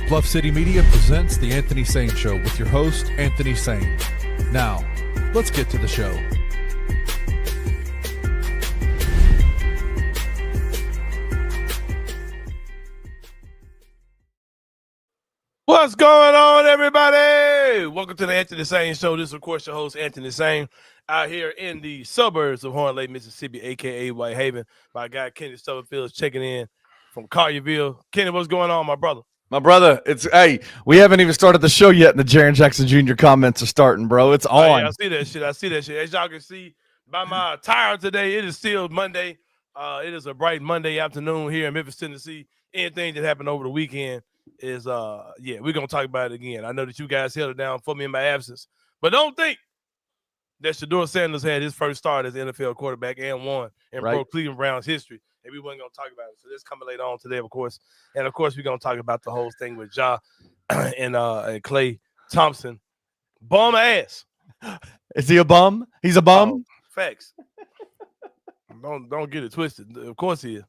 Bluff City Media presents The Anthony Sain Show with your host, Anthony Sain. Now, let's get to the show. What's going on, everybody? Welcome to the Anthony Sain Show. This is, of course, your host, Anthony Sain, out here in the suburbs of Horn Lake, Mississippi, a.k.a. Whitehaven. My guy, Kenny Stubblefield, is checking in from Collierville. Kenny, what's going on, my brother? My brother, we haven't even started the show yet, and the Jaren Jackson Jr. comments are starting, bro. It's on. Oh, yeah, I see that shit. As y'all can see by my attire today, it is still Monday. It is a bright Monday afternoon here in Memphis, Tennessee. Anything that happened over the weekend is, we're going to talk about it again. I know that you guys held it down for me in my absence, but don't think that Shedeur Sanders had his first start as NFL quarterback and won in pro Cleveland Browns history. And we weren't going to talk about it. So that's coming later on today, of course. And, of course, we're going to talk about the whole thing with Ja and Klay Thompson. Bum ass. Is he a bum? He's a bum? Oh, facts. Don't get it twisted. Of course he is.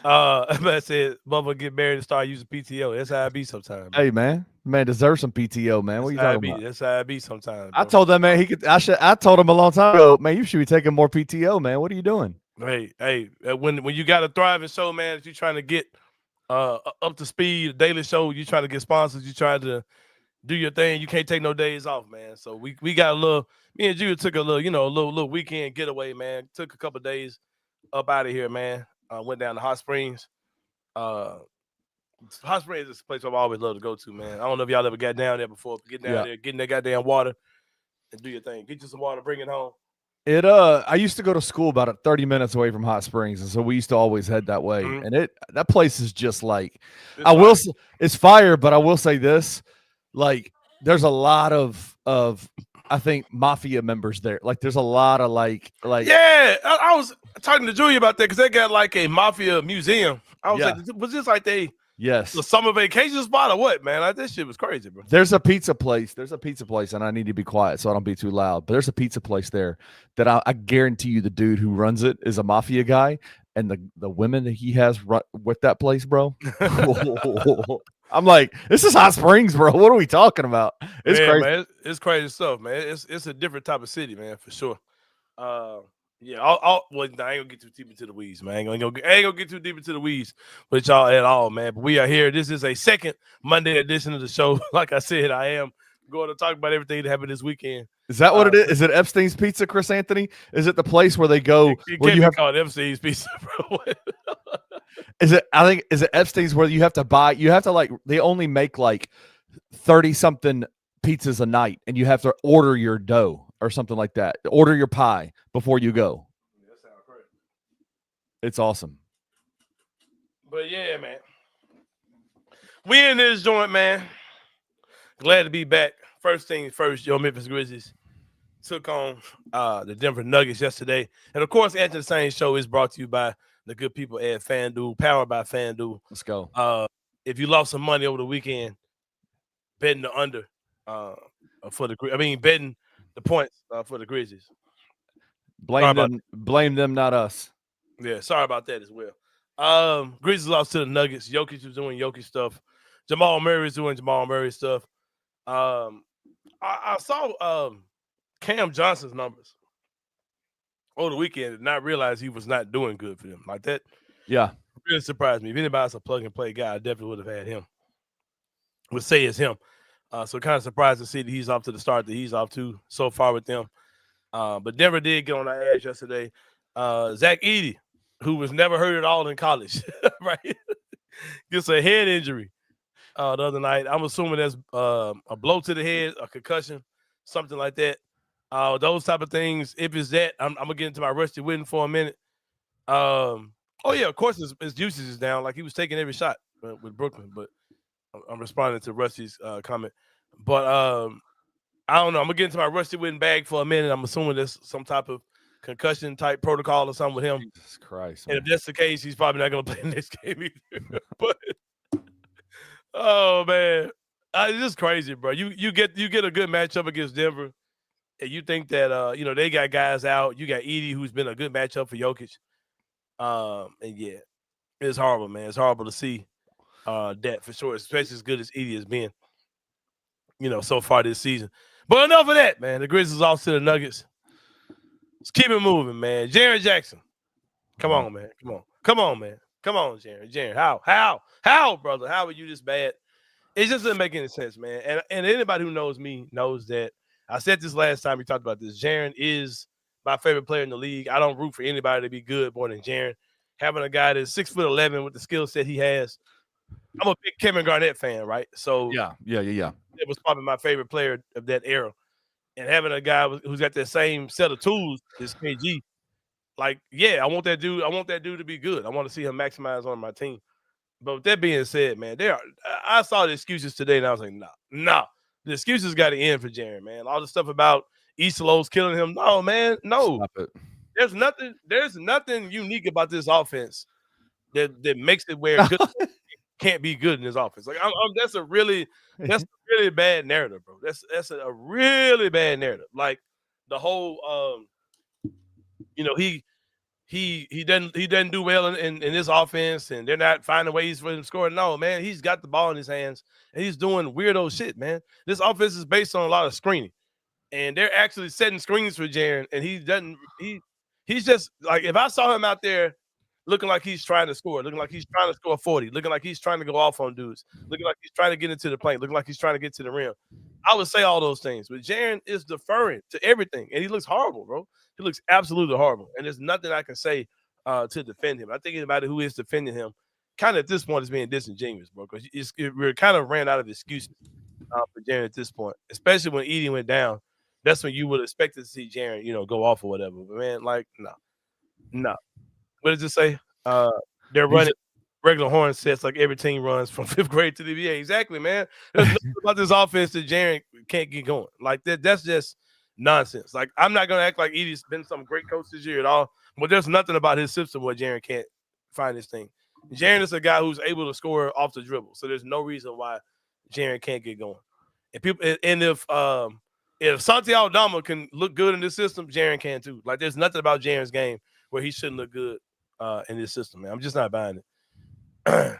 I said, Bubba get married and start using PTO. That's how I be sometimes. Hey, man deserves some PTO, man. What you talking about? That's how I be sometimes. I told that man I told him a long time ago, man, you should be taking more PTO, man. What are you doing? Hey, when you got a thriving show, man, that you're trying to get up to speed, a daily show, you're trying to get sponsors, you're trying to do your thing, you can't take no days off, man. So we got a little, me and Judah took a little weekend getaway, man. Took a couple of days up out of here, man. Went down to Hot Springs. Hot Springs is a place I've always loved to go to, man. I don't know if y'all ever got down there before. Get down there, get in that goddamn water and do your thing. Get you some water, bring it home. I used to go to school about 30 minutes away from Hot Springs, and so we used to always head that way. Mm-hmm. And that place is just like it's fire, but I will say this, like there's a lot of I think mafia members there. Like there's a lot of like yeah. I was talking to Julia about that because they got like a mafia museum. I was like, was this like a summer vacation spot or what, man? Like this shit was crazy, bro. There's a pizza place, and I need to be quiet so I don't be too loud. But there's a pizza place there that I guarantee you the dude who runs it is a mafia guy, and the women that he has with that place, bro. I'm like, this is Hot Springs, bro. What are we talking about? It's crazy. Man, it's crazy stuff, man. It's a different type of city, man, for sure. I ain't gonna get too deep into the weeds, man. I ain't gonna get too deep into the weeds with y'all at all, man. But we are here. This is a second Monday edition of the show. Like I said, I am going to talk about everything that happened this weekend. Is that what it is? Is it Epstein's Pizza, Chris Anthony? Is it the place where they go? It can't be called Epstein's Pizza, bro. Is it Epstein's where you have to they only make like 30-something pizzas a night, and you have to order your dough or something like that. Order your pie before you go. That sounds great. It's awesome. But yeah, man. We in this joint, man. Glad to be back. First thing first, your Memphis Grizzlies took on the Denver Nuggets yesterday. And of course, Anthony Sain Show is brought to you by the good people at FanDuel, powered by FanDuel. Let's go. If you lost some money over the weekend, betting the under betting the points for the Grizzlies. Blame them, not us. Yeah, sorry about that as well. Grizzlies lost to the Nuggets. Jokic was doing Jokic stuff. Jamal Murray was doing Jamal Murray stuff. I saw Cam Johnson's numbers over the weekend and not realize he was not doing good for them like that. Yeah, really surprised me. If anybody's a plug and play guy, I definitely would have had him. Would say it's him. So kind of surprised to see that he's off to the start that he's off to so far with them. But Denver did get on our ass yesterday. Zach Edey, who was never hurt at all in college, right? Gets a head injury the other night. I'm assuming that's a blow to the head, a concussion, something like that. Those type of things. If it's that, I'm gonna get into my Rusty Witten for a minute. Of course his usage is down. Like he was taking every shot with Brooklyn, but I'm responding to Rusty's comment. But I don't know. I'm gonna get into my Rusty Witten bag for a minute. I'm assuming there's some type of concussion type protocol or something with him. Jesus Christ! And if that's the case, he's probably not gonna play the next game either. But oh man, it's just crazy, bro. You get a good matchup against Denver, and you think that they got guys out. You got Edey, who's been a good matchup for Jokic. And yeah, it's horrible, man. It's horrible to see. that for sure, especially as good as Edie has been, so far this season. But enough of that, man. The Grizzlies off to the Nuggets. Let's keep it moving, man. Jaren Jackson. Come on, man. Come on, man. Come on, Jaren. How, brother? How are you this bad? It just doesn't make any sense, man. And anybody who knows me knows that I said this last time we talked about this. Jaren is my favorite player in the league. I don't root for anybody to be good more than Jaren. Having a guy that's 6'11" with the skill set he has. I'm a big Kevin Garnett fan, right? So yeah. It was probably my favorite player of that era. And having a guy who's got that same set of tools as KG, like, yeah, I want that dude to be good. I want to see him maximize on my team. But with that being said, man, I saw the excuses today, and I was like, nah. The excuses got to end for Jaren, man. All the stuff about East Lowe's killing him. No, man, no. Stop it. There's nothing unique about this offense that makes it where good can't be good in this offense. Like, that's a really bad narrative, bro. That's a really bad narrative. Like the whole, he doesn't do well in this offense, and they're not finding ways for him to score. No, man, he's got the ball in his hands, and he's doing weirdo shit, man. This offense is based on a lot of screening, and they're actually setting screens for Jaren, and he's just like, if I saw him out there looking like he's trying to score, looking like he's trying to score 40, looking like he's trying to go off on dudes, looking like he's trying to get into the paint, looking like he's trying to get to the rim, I would say all those things. But Jaren is deferring to everything, and he looks horrible, bro. He looks absolutely horrible, and there's nothing I can say to defend him. I think anybody who is defending him kind of at this point is being disingenuous, bro, because we're kind of ran out of excuses for Jaren at this point, especially when Edie went down. That's when you would expect to see Jaren, go off or whatever. But, man, like, no. What does it say? They're running regular horn sets like every team runs from 5th grade to the NBA. Exactly, man. There's nothing about this offense that Jaren can't get going. Like, that's just nonsense. Like, I'm not going to act like Edie's been some great coach this year at all, but there's nothing about his system where Jaren can't find his thing. Jaren is a guy who's able to score off the dribble, so there's no reason why Jaren can't get going. If Santi Aldama can look good in this system, Jaren can too. Like, there's nothing about Jaren's game where he shouldn't look good in this system, man. I'm just not buying it.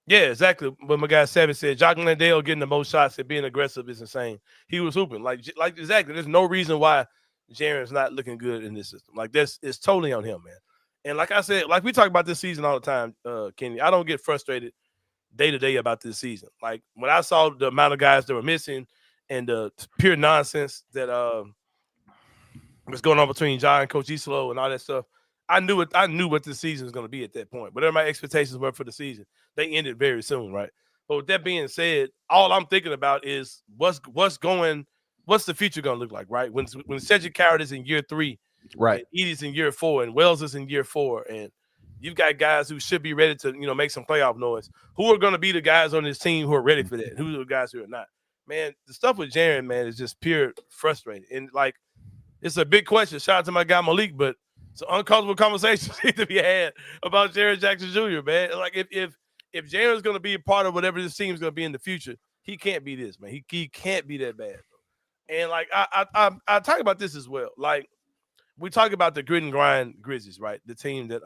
Yeah, exactly. What my guy Savage said, Jock Landale getting the most shots and being aggressive is insane. He was hooping. Like exactly. There's no reason why Jaren's not looking good in this system. Like, it's totally on him, man. And like I said, like we talk about this season all the time, Kenny, I don't get frustrated day to day about this season. Like, when I saw the amount of guys that were missing and the pure nonsense that was going on between John and Coach Isolo and all that stuff, I knew what this season was going to be at that point. Whatever my expectations were for the season, they ended very soon, right? But with that being said, all I'm thinking about is what's the future going to look like, right? When Cedric Carrot is in year 3, right? Edie's in year 4, and Wells is in year 4, and you've got guys who should be ready to make some playoff noise. Who are going to be the guys on this team who are ready for that? Who are the guys who are not? Man, the stuff with Jaren, man, is just pure frustrating. And, like, it's a big question. Shout out to my guy Malik, but it's an uncomfortable conversation need to be had about Jaren Jackson Jr., man. Like, if Jaren's going to be a part of whatever this team's going to be in the future, he can't be this, man. He can't be that bad, bro. And, like, I talk about this as well. Like, we talk about the grit and grind Grizzlies, right? The team that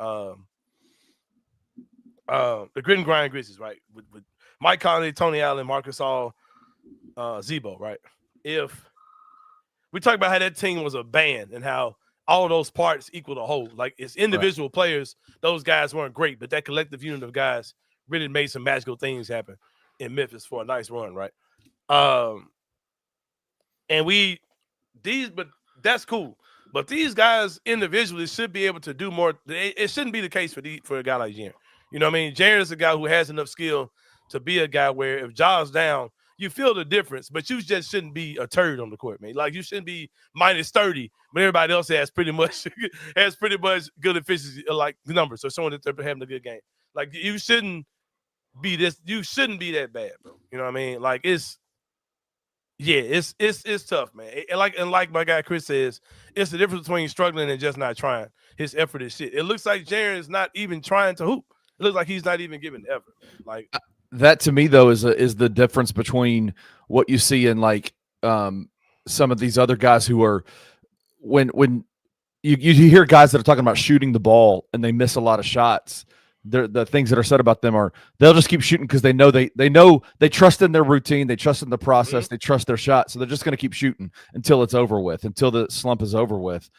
the grit and grind Grizzlies, right? With Mike Conley, Tony Allen, Marcus All, Zebo, right? If we talk about how that team was a band and how all those parts equal the whole, like, it's individual players, those guys weren't great, but that collective unit of guys really made some magical things happen in Memphis for a nice run, right? But that's cool. But these guys individually should be able to do more. It shouldn't be the case for a guy like Jaren. You know what I mean? Jaren is a guy who has enough skill to be a guy where if Ja's down, you feel the difference, but you just shouldn't be a turd on the court, man. Like, you shouldn't be minus 30, but everybody else has pretty much good efficiency, like, numbers, or showing that they're having a good game. Like, you shouldn't be that bad, bro. You know what I mean? Like, it's tough, man. And like my guy Chris says, it's the difference between struggling and just not trying. His effort is shit. It looks like Jaren is not even trying to hoop. It looks like he's not even giving effort. Like, that to me though is the difference between what you see in, like, some of these other guys who are when you hear guys that are talking about shooting the ball and they miss a lot of shots. the things that are said about them are they'll just keep shooting because they know they trust in their routine, they trust in the process, they trust their shot, so they're just going to keep shooting until it's over with, until the slump is over with.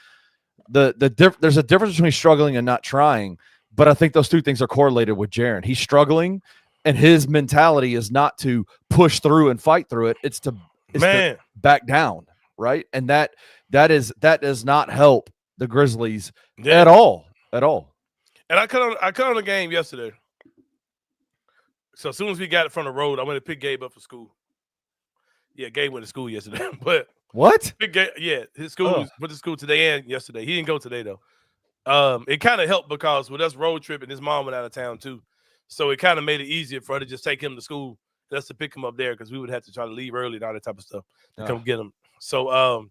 There's a difference between struggling and not trying, but I think those two things are correlated with Jaren. He's struggling, and his mentality is not to push through and fight through it. It's to back down, right? And that does not help the Grizzlies at all. And I cut on the game yesterday. So as soon as we got it from the road, I went to pick Gabe up for school. Yeah, Gabe went to school yesterday, but what? His school went to school today and yesterday. He didn't go today though. It kind of helped because with us road tripping, his mom went out of town too, so it kind of made it easier for her to just take him to school, just to pick him up there because we would have to try to leave early and all that type of stuff to come get him. So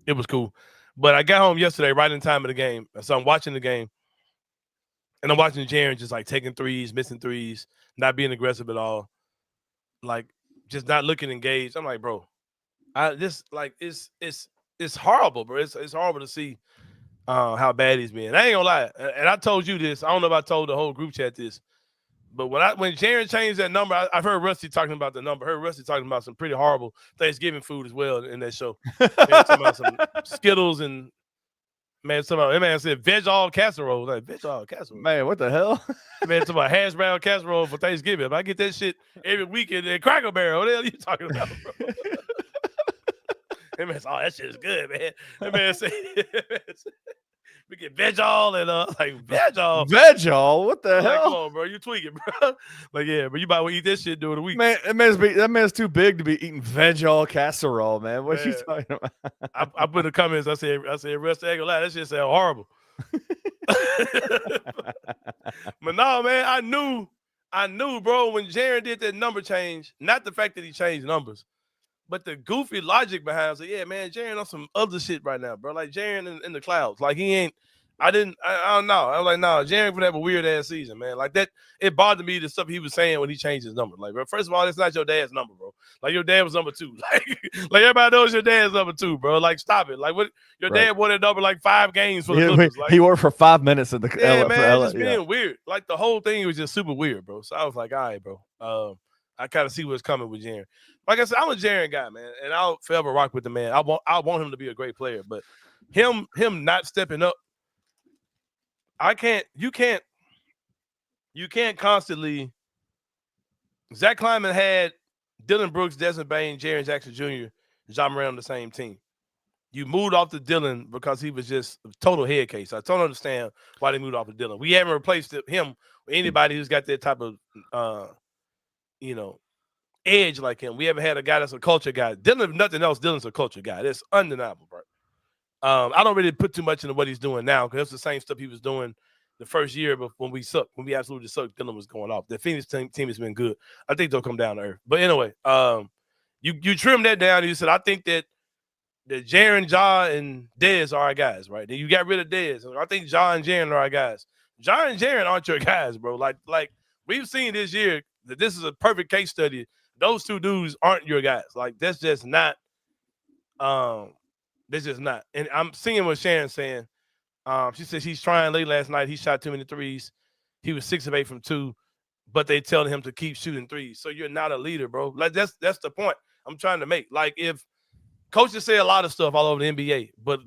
it was cool. But I got home yesterday right in time of the game, so I'm watching the game, and I'm watching Jaren just like taking threes, missing threes, not being aggressive at all, like just not looking engaged. I'm like, bro, it's horrible, bro. It's horrible to see how bad he's been. I ain't gonna lie, and I told you this. I don't know if I told the whole group chat this, but when Jaren changed that number, I've heard Rusty talking about the number. I heard Rusty talking about some pretty horrible Thanksgiving food as well in that show. Talking about some Skittles and that man said veg all casserole. Like veg all casserole. Man, what the hell? Man, talking about hash brown casserole for Thanksgiving. If I get that shit every weekend at Cracker Barrel, what the hell are you talking about, bro? That man said, that shit is good, man. That man said, we get veg all and like veg all. Veg all? What the hell? Come on, bro. You tweaking, bro. Like, yeah, but you might want to eat this shit during the week. Man, that man's too big to be eating veg all casserole, man. What you talking about? I put in the comments, I said, rest ain't gonna lie, that shit sound horrible. But no, man, I knew, bro, when Jaren did that number change, not the fact that he changed numbers, but the goofy logic behind it. So, yeah, man, Jaren on some other shit right now, bro. Like, Jaren in the clouds. Like, he ain't – I don't know. I was like, no, Jaren would have a weird-ass season, man. Like, that – it bothered me, the stuff he was saying when he changed his number. Like, bro, first of all, it's not your dad's number, bro. Like, your dad was number 2. Like everybody knows your dad's number 2, bro. Like, stop it. Like, what your dad won that number like 5 games for the Clippers. Like, he worked for 5 minutes in the it's being weird. Like, the whole thing was just super weird, bro. So I was like, all right, bro. I kind of see what's coming with Jaren. Like I said, I'm a Jaren guy, man, and I'll forever rock with the man. I want him to be a great player, but him not stepping up, you can't constantly. Zach Kleiman had Dylan Brooks, Desmond Bain, Jaren Jackson Jr., Ja Morant on the same team. You moved off to Dylan because he was just a total head case. I totally understand why they moved off to Dylan. We haven't replaced him with anybody who's got that type of edge like him. We haven't had a guy that's a culture guy. Dylan, if nothing else, Dylan's a culture guy. That's undeniable, bro. I don't really put too much into what he's doing now because it's the same stuff he was doing the first year, but when we absolutely sucked, Dylan was going off. The Phoenix team has been good. I think they'll come down to earth. But anyway, you trim that down and you said, I think that Jaren, Ja, and Dez are our guys, right? Then you got rid of Dez. I think Ja and Jaren are our guys. Ja and Jaren aren't your guys, bro. Like we've seen this year that this is a perfect case study. Those two dudes aren't your guys. Like, that's just not this is not. And I'm seeing what Sharon's saying. She said he's trying late last night. He shot too many threes. He was 6 of 8 from 2, but they telling him to keep shooting threes. So you're not a leader, bro. Like, that's the point I'm trying to make. Like, if coaches say a lot of stuff all over the NBA, but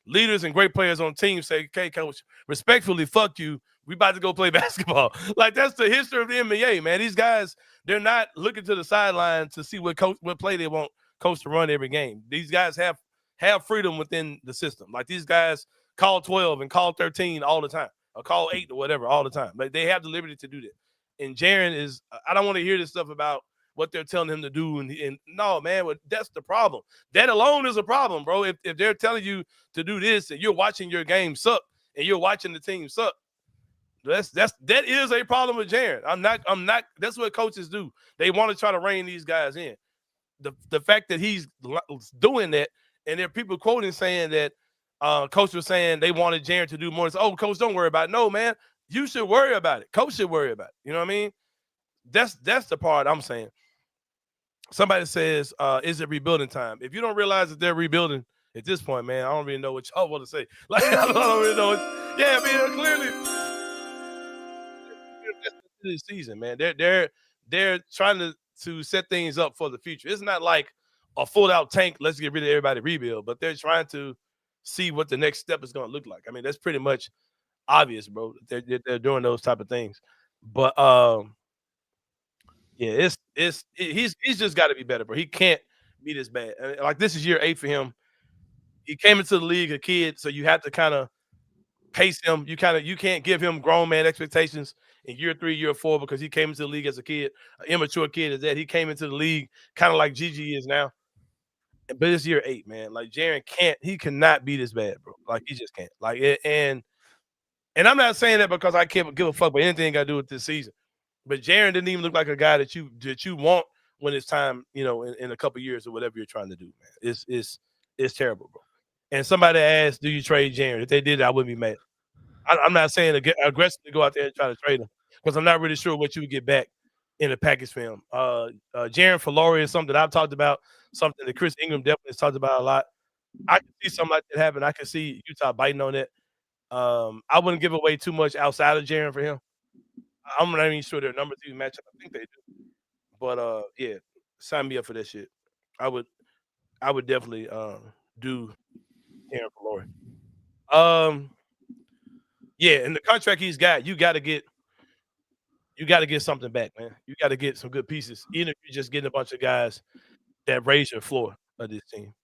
leaders and great players on teams say, okay, coach, respectfully, fuck you. We about to go play basketball. Like, that's the history of the NBA, man. These guys, they're not looking to the sideline to see what play they want coach to run every game. These guys have freedom within the system. Like, these guys call 12 and call 13 all the time, or call 8 or whatever all the time. Like, they have the liberty to do that. And Jaren is, I don't want to hear this stuff about what they're telling him to do. And no, man, that's the problem. That alone is a problem, bro. If they're telling you to do this and you're watching your game suck and you're watching the team suck, that is a problem with Jaren. I'm not. That's what coaches do. They want to try to rein these guys in. The fact that he's doing that, and there are people quoting saying that coach was saying they wanted Jaren to do more. So, coach, don't worry about it. No, man, you should worry about it. Coach should worry about it. You know what I mean? That's the part I'm saying. Somebody says, is it rebuilding time? If you don't realize that they're rebuilding at this point, man, I don't really know what y'all want to say. Like, I don't really know. Yeah, I mean, clearly. this season, man. They're trying to set things up for the future. It's not like a full out tank. Let's get rid of everybody, rebuild. But they're trying to see what the next step is going to look like. I mean, that's pretty much obvious, bro. They're doing those type of things. But yeah, he's just got to be better, bro. He can't be this bad. Like this is year 8 for him. He came into the league a kid, so you have to kind of pace him. You can't give him grown man expectations in year 3, year 4 because he came into the league as a kid, an immature kid is that. He came into the league kind of like Gigi is now. But it's year 8, man. Like Jaren cannot be this bad, bro. Like he just can't. Like and I'm not saying that because I can't give a fuck about anything got to do with this season. But Jaren didn't even look like a guy that you want when it's time, in a couple years or whatever you're trying to do, man. It's terrible, bro. And somebody asked, do you trade Jaren? If they did, I wouldn't be mad. I'm not saying aggressively go out there and try to trade him because I'm not really sure what you would get back in a package for him. Jaren for Laurie is something that I've talked about, something that Chris Ingram definitely has talked about a lot. I can see something like that happen. I can see Utah biting on that. I wouldn't give away too much outside of Jaren for him. I'm not even sure their numbers even match up. I think they do. But yeah, sign me up for that shit. I would definitely do Jaren for Laurie. Yeah, and the contract he's got, you got to get something back, man. You got to get some good pieces, even if you're just getting a bunch of guys that raise your floor of this team.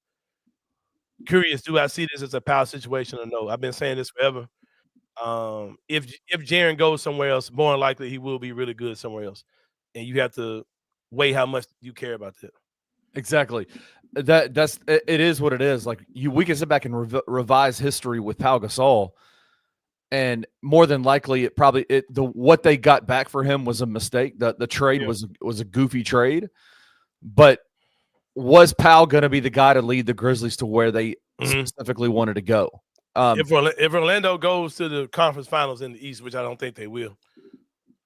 Curious, do I see this as a power situation or no? I've been saying this forever. If Jaren goes somewhere else, more than likely he will be really good somewhere else, and you have to weigh how much you care about that. Exactly. It is what it is. Like we can sit back and revise history with Pau Gasol. And more than likely, what they got back for him was a mistake. The trade was a goofy trade, but was Powell going to be the guy to lead the Grizzlies to where they specifically wanted to go? If Orlando goes to the conference finals in the East, which I don't think they will,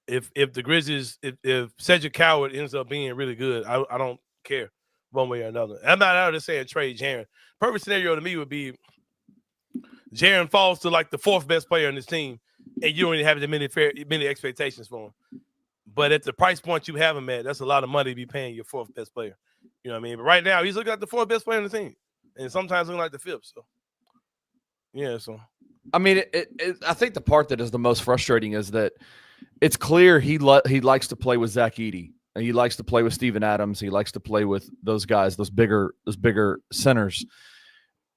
if the Grizzlies, if Cedric Coward ends up being really good, I don't care one way or another. I'm not out to say trade Jaren. Perfect scenario to me would be Jaren falls to like the 4th best player on this team, and you don't even have many expectations for him. But at the price point you have him at, that's a lot of money to be paying your 4th best player. You know what I mean? But right now, he's looking like the 4th best player on the team, and sometimes looking like the 5th. So, yeah. So, I mean, I think the part that is the most frustrating is that it's clear he likes to play with Zach Edey, and he likes to play with Steven Adams. He likes to play with those guys, those bigger centers.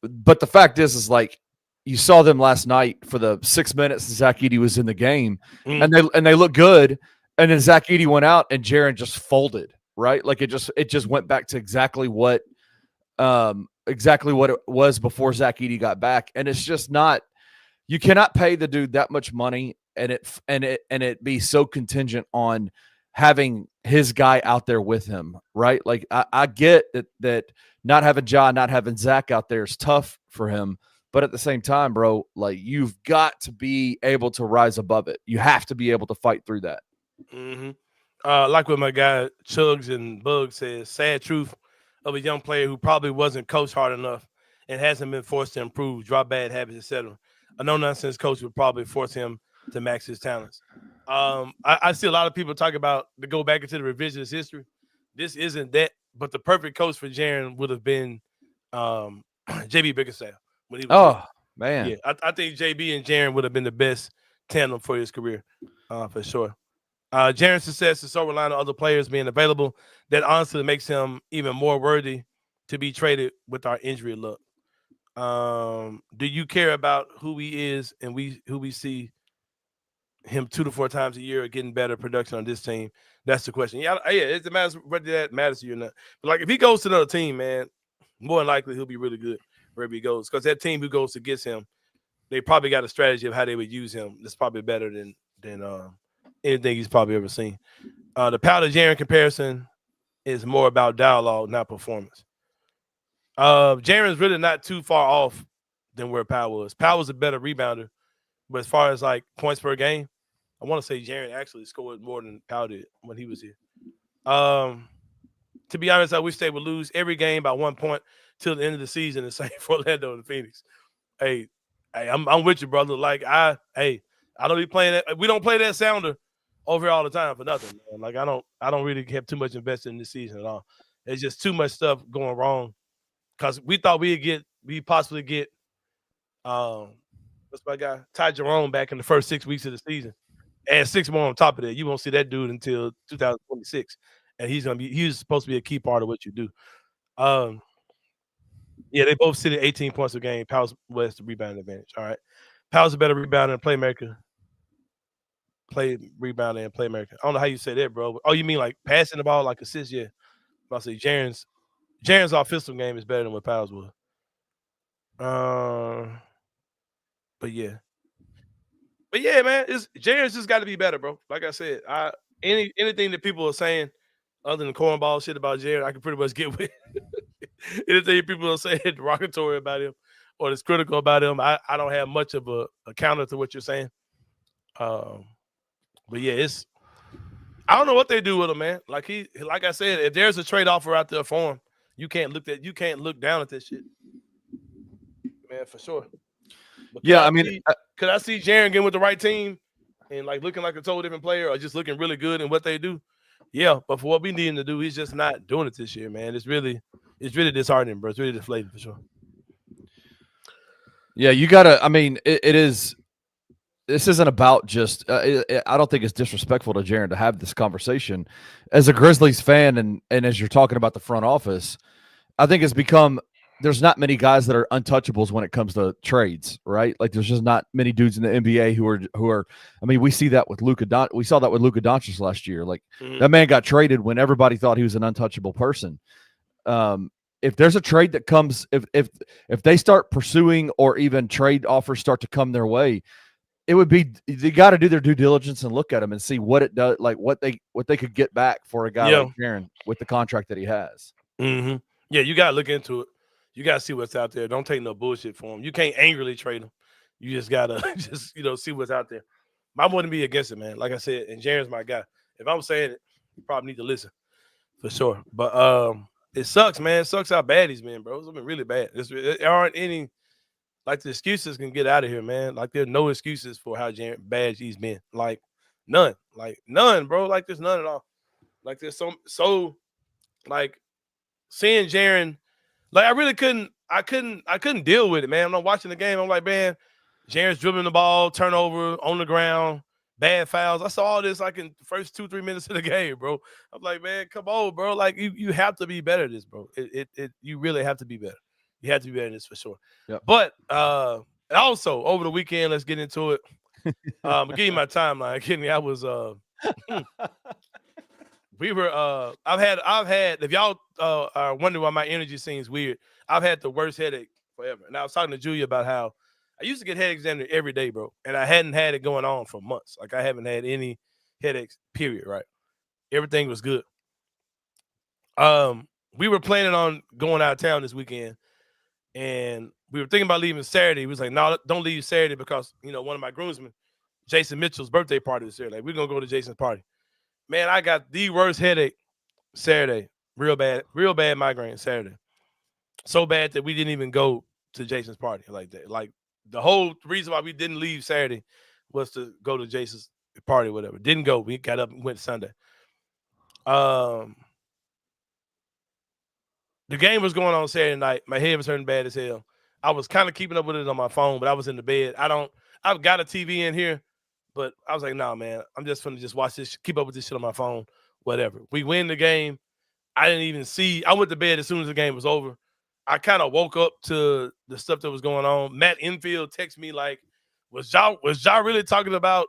But the fact is like, you saw them last night for the 6 minutes Zach Edey was in the game, and they look good. And then Zach Edey went out, and Jaren just folded, right? Like it just went back to exactly what it was before Zach Edey got back. And it's just not. You cannot pay the dude that much money and it be so contingent on having his guy out there with him, right? Like I get that not having Ja, not having Zach out there is tough for him. But at the same time, bro, like you've got to be able to rise above it. You have to be able to fight through that. Mm-hmm. Like what my guy Chugs and Bug says, sad truth of a young player who probably wasn't coached hard enough and hasn't been forced to improve, drop bad habits, etc. A no-nonsense coach would probably force him to max his talents. I see a lot of people talk about to go back into the revisionist history. This isn't that, but the perfect coach for Jaren would have been JB Bickerstaff. Man. Yeah, I think JB and Jaren would have been the best tandem for his career, for sure. Jaren's success is so reliant on other players being available that honestly makes him even more worthy to be traded with our injury luck. Do you care about who he is and who we see him 2 to 4 times a year getting better production on this team? That's the question. Yeah, it matters whether that matters to you or not. But like if he goes to another team, man, more than likely he'll be really good wherever he goes. Because that team who goes to get him, they probably got a strategy of how they would use him. That's probably better than anything he's probably ever seen. The Powell to Jaren comparison is more about dialogue, not performance. Jaren's really not too far off than where Powell was. Powell was a better rebounder, but as far as like points per game, I want to say Jaren actually scored more than Powell did when he was here. To be honest, I wish they would lose every game by 1 point till the end of the season and same for Orlando and Phoenix. Hey, I'm with you, brother. Like I don't be playing that. We don't play that sounder over here all the time for nothing, man. Like I don't really have too much invested in this season at all. There's just too much stuff going wrong. Because we thought we'd possibly get what's my guy? Ty Jerome back in the first 6 weeks of the season. Add 6 more on top of that. You won't see that dude until 2026. And he's supposed to be a key part of what you do. Yeah, they both sit at 18 points a game. Powell's West the rebounding advantage. All right. Powell's a better rebounder and playmaker. Rebounder and playmaker. I don't know how you say that, bro. Oh, you mean like passing the ball, like assists? Yeah. I'll say Jaren's offensive game is better than what Powell's was. But yeah, man, Jaren's just got to be better, bro. Like I said, anything that people are saying other than cornball shit about Jaren, I can pretty much get with. Anything people are saying derogatory about him or that's critical about him, I don't have much of a counter to what you're saying. But yeah, I don't know what they do with him, man. Like I said, if there's a trade offer out there for him, you can't look down at this shit, man, for sure. Yeah, could I see Jaren getting with the right team and like looking like a total different player or just looking really good in what they do? Yeah, but for what we need him to do, he's just not doing it this year, man. It's really disheartening, bro. It's really deflating for sure. Yeah, you gotta. I mean, it is. This isn't about just. I don't think it's disrespectful to Jaren to have this conversation as a Grizzlies fan, and as you're talking about the front office. I think it's become. There's not many guys that are untouchables when it comes to trades, right? Like there's just not many dudes in the NBA who are. I mean, we see that with Luka. We saw that with Luka Doncic last year. Like that man got traded when everybody thought he was an untouchable person. If there's a trade that comes, if they start pursuing or even trade offers start to come their way, it would be they got to do their due diligence and look at them and see what it does, like what they could get back for a guy like Jaren with the contract that he has. Mm-hmm. Yeah, you got to look into it. You got to see what's out there. Don't take no bullshit for him. You can't angrily trade him. You just got to see what's out there. I wouldn't be against it, man. Like I said, and Jaren's my guy. If I'm saying it, you probably need to listen for sure. But it sucks, man. It sucks how bad he's been, bro. It's been really bad. There aren't any, like, the excuses can get out of here, man. Like, there are no excuses for how bad he's been. Like, none. Like, none, bro. Like, there's none at all. Like, there's so like, seeing Jaren, like, I couldn't deal with it, man. I'm watching the game. I'm like, man, Jaren's dribbling the ball, turnover, on the ground, bad fouls. I saw all this like in the first 2-3 minutes of the game, bro. I'm like, man, come on, bro. Like, you have to be better at this, bro. You really have to be better. You have to be better at this for sure. Yep. But also over the weekend, let's get into it. I'll give you my timeline. Kidding me, I was we were I've had if y'all are wondering why my energy seems weird, I've had the worst headache forever. And I was talking to Julia about how I used to get headaches every day, bro. And I hadn't had it going on for months. Like, I haven't had any headaches, period, right? Everything was good. We were planning on going out of town this weekend, and we were thinking about leaving Saturday. We was like, no, don't leave Saturday because, one of my groomsmen, Jason Mitchell's birthday party this Saturday. Like, we're going to go to Jason's party. Man, I got the worst headache Saturday. Real bad migraine Saturday. So bad that we didn't even go to Jason's party like that. Like, the whole reason why we didn't leave Saturday was to go to Jason's party or whatever. Didn't go. We got up and went Sunday. The game was going on Saturday night. My head was hurting bad as hell. I was kind of keeping up with it on my phone, but I was in the bed. I've got a TV in here, but I was like, nah, man, I'm just going to just watch this, keep up with this shit on my phone, whatever. We win the game. I didn't even see. I went to bed as soon as the game was over. I kind of woke up to the stuff that was going on. Matt Infield texted me like, was y'all really talking about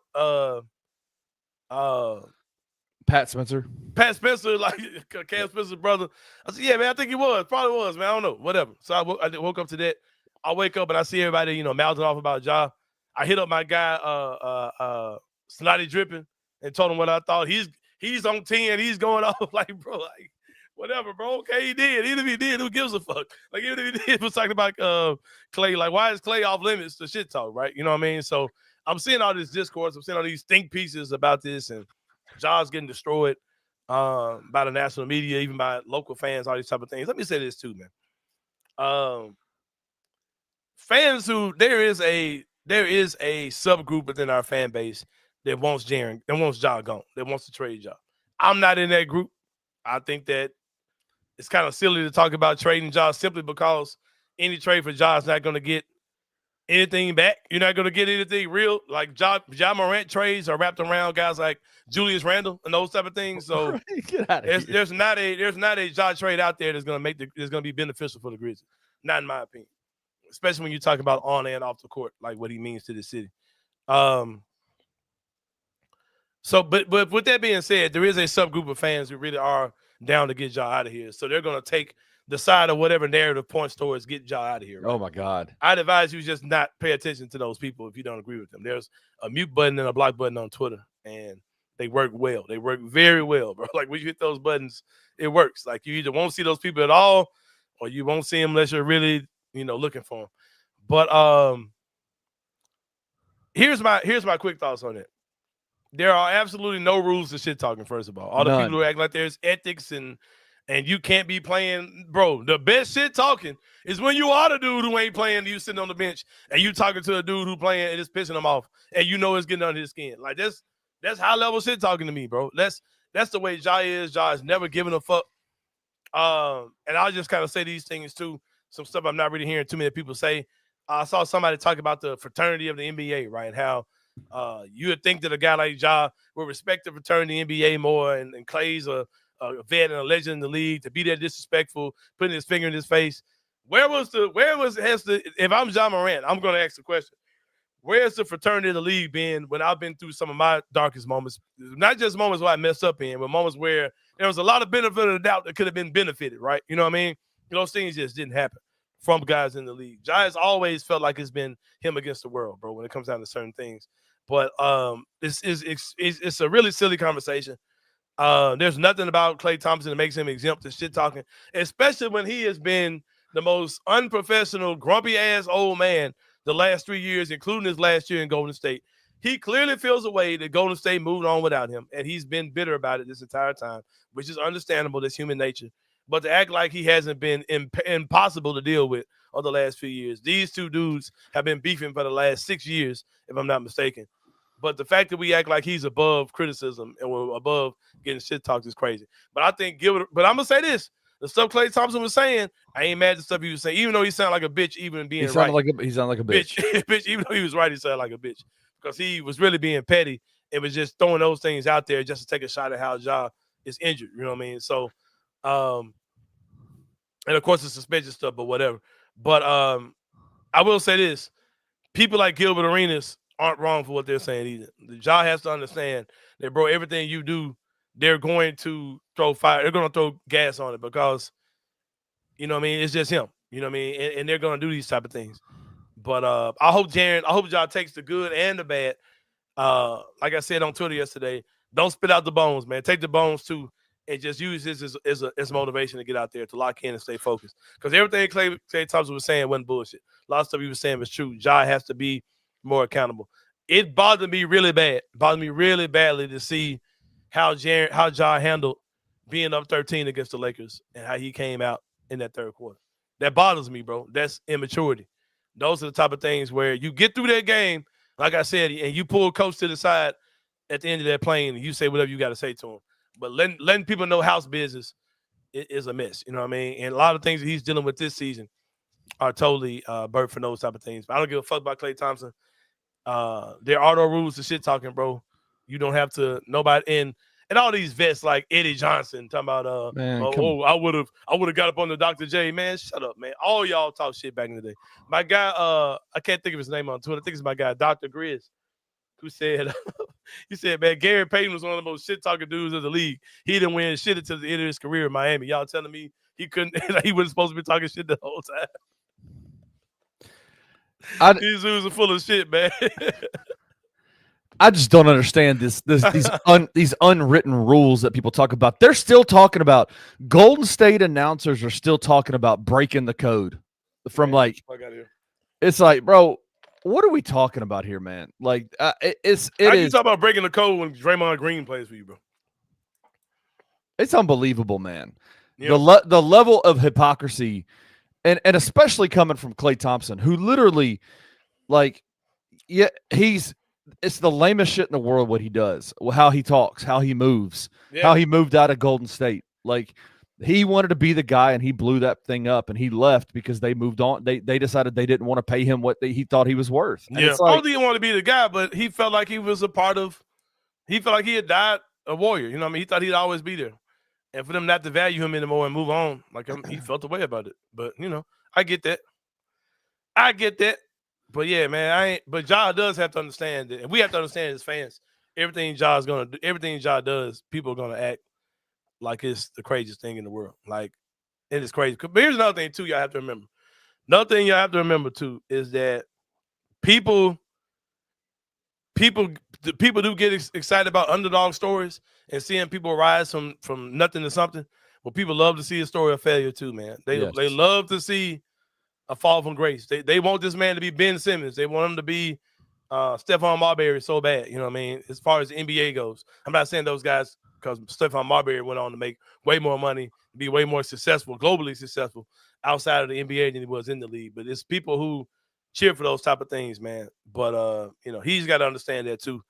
Pat Spencer? Pat Spencer, like Cam Spencer's brother. I said, yeah, man, I think he was. Probably was, man. I don't know. Whatever. So I woke up to that. I wake up and I see everybody, mouthing off about Ja. I hit up my guy, Snotty Dripping, and told him what I thought. He's on 10. He's going off like, bro, like, whatever, bro. Okay, he did. Even if he did, who gives a fuck? Like, even if he did, was talking about Klay. Like, why is Klay off limits to shit talk, right? You know what I mean? So I'm seeing all this discourse. I'm seeing all these think pieces about this, and Ja's getting destroyed by the national media, even by local fans, all these type of things. Let me say this too, man. Fans who there is a subgroup within our fan base that wants Jaren, that wants Ja gone, that wants to trade Ja. I'm not in that group. I think that it's kind of silly to talk about trading Ja simply because any trade for Ja is not going to get anything back. You're not going to get anything real. Like Ja Morant trades are wrapped around guys like Julius Randle and those type of things. So Get out of here. there's not a Ja trade out there that's going to be beneficial for the Grizzlies. Not in my opinion, especially when you talk about on and off the court, like what he means to the city. So, but with that being said, there is a subgroup of fans who really are down to get Ja out of here. So they're going to take the side of whatever narrative points towards get Ja out of here. Right? Oh my God! I'd advise you just not pay attention to those people if you don't agree with them. There's a mute button and a block button on Twitter, and they work well. They work very well, bro. Like when you hit those buttons, it works. Like you either won't see those people at all, or you won't see them unless you're really, looking for them. But here's my quick thoughts on it. There are absolutely no rules to shit talking. First of all the people who act like there's ethics and you can't be playing, bro. The best shit talking is when you are the dude who ain't playing, you sitting on the bench and you talking to a dude who playing and it's pissing him off, and it's getting under his skin. Like that's high level shit talking to me, bro. That's the way Ja is. Ja is never giving a fuck. And I'll just kind of say these things too. Some stuff I'm not really hearing too many people say. I saw somebody talk about the fraternity of the NBA, right? How you would think that a guy like Ja would respect the fraternity of the NBA more, and Klay's a vet and a legend in the league, to be that disrespectful, putting his finger in his face. If I'm Ja Morant, I'm going to ask the question, where's the fraternity of the league been when I've been through some of my darkest moments? Not just moments where I messed up in, but moments where there was a lot of benefit of the doubt that could have been benefited, right? You know what I mean? Those things just didn't happen from guys in the league. Ja has always felt like it's been him against the world, bro, when it comes down to certain things. But it's a really silly conversation. There's nothing about Klay Thompson that makes him exempt to shit talking, especially when he has been the most unprofessional, grumpy ass old man the last 3 years, including his last year in Golden State. He clearly feels a way that Golden State moved on without him, and he's been bitter about it this entire time, which is understandable. That's human nature. But to act like he hasn't been impossible to deal with over the last few years. These two dudes have been beefing for the last 6 years, if I'm not mistaken. But the fact that we act like he's above criticism and we're above getting shit talked is crazy. But I think but I'm gonna say this: the stuff Klay Thompson was saying, I ain't mad at the stuff he was saying, even though he sounded like a bitch, even being he right. He sounded like a bitch. Bitch, even though he was right, he sounded like a bitch because he was really being petty and was just throwing those things out there just to take a shot at how Ja is injured. You know what I mean? So, and of course the suspension stuff, but whatever. But I will say this: people like Gilbert Arenas aren't wrong for what they're saying either. Ja has to understand that, bro, everything you do, they're going to throw fire. They're going to throw gas on it because, you know what I mean, it's just him. You know what I mean? And they're going to do these type of things. But I hope Ja takes the good and the bad. Like I said on Twitter yesterday, don't spit out the bones, man. Take the bones too and just use this as motivation to get out there, to lock in and stay focused. Because everything Klay Thompson was saying wasn't bullshit. A lot of stuff he was saying was true. Ja has to be more accountable. It bothered me really bad. It bothered me really badly to see how Ja handled being up 13 against the Lakers and how he came out in that third quarter. That bothers me, bro. That's immaturity. Those are the type of things where you get through that game, like I said, and you pull coach to the side at the end of that plane and you say whatever you got to say to him. But letting people know house business is a mess. You know what I mean? And a lot of things that he's dealing with this season are totally birthed for those type of things. But I don't give a fuck about Klay Thompson. There are no rules to shit talking, bro. You don't have to. Nobody and all these vets like Eddie Johnson talking about I would have got up on the Dr. J. Man, shut up, man. All y'all talk shit back in the day. My guy, I can't think of his name on Twitter. I think it's my guy, Dr. Grizz, who said he said, man, Gary Payton was one of the most shit talking dudes of the league. He didn't win shit until the end of his career in Miami. Y'all telling me he couldn't? He wasn't supposed to be talking shit the whole time. These dudes are full of shit, man. I just don't understand these unwritten rules that people talk about. They're still talking about. Golden State announcers are still talking about breaking the code from it's like, bro, what are we talking about here, man? Like, How you talk about breaking the code when Draymond Green plays for you, bro? It's unbelievable, man. Yep. The level of hypocrisy, and especially coming from Klay Thompson, who literally, like, yeah, it's the lamest shit in the world what he does, how he talks, how he moves, how he moved out of Golden State. Like, he wanted to be the guy, and he blew that thing up, and he left because they moved on. They decided they didn't want to pay him what he thought he was worth. And yeah, I don't think he wanted to be the guy, but he felt like he was a part of. He felt like he had died a warrior. You know what I mean? He thought he'd always be there, and for them not to value him anymore and move on, like he felt the way about it. But I get that. But yeah, man, But Ja does have to understand that, and we have to understand as fans, everything Ja's gonna do, everything Ja does, people are gonna act like it's the craziest thing in the world. Like, it is crazy. But here's another thing too, y'all have to remember. Another thing y'all have to remember too is that people do get excited about underdog stories and seeing people rise from nothing to something. But people love to see a story of failure too, man. They love to see a fall from grace. They want this man to be Ben Simmons. They want him to be Stephon Marbury so bad. You know what I mean? As far as the NBA goes, I'm not saying those guys, because Stephon Marbury went on to make way more money, be way more successful, globally successful outside of the NBA than he was in the league. But it's people who cheer for those type of things, man. But he's got to understand that too,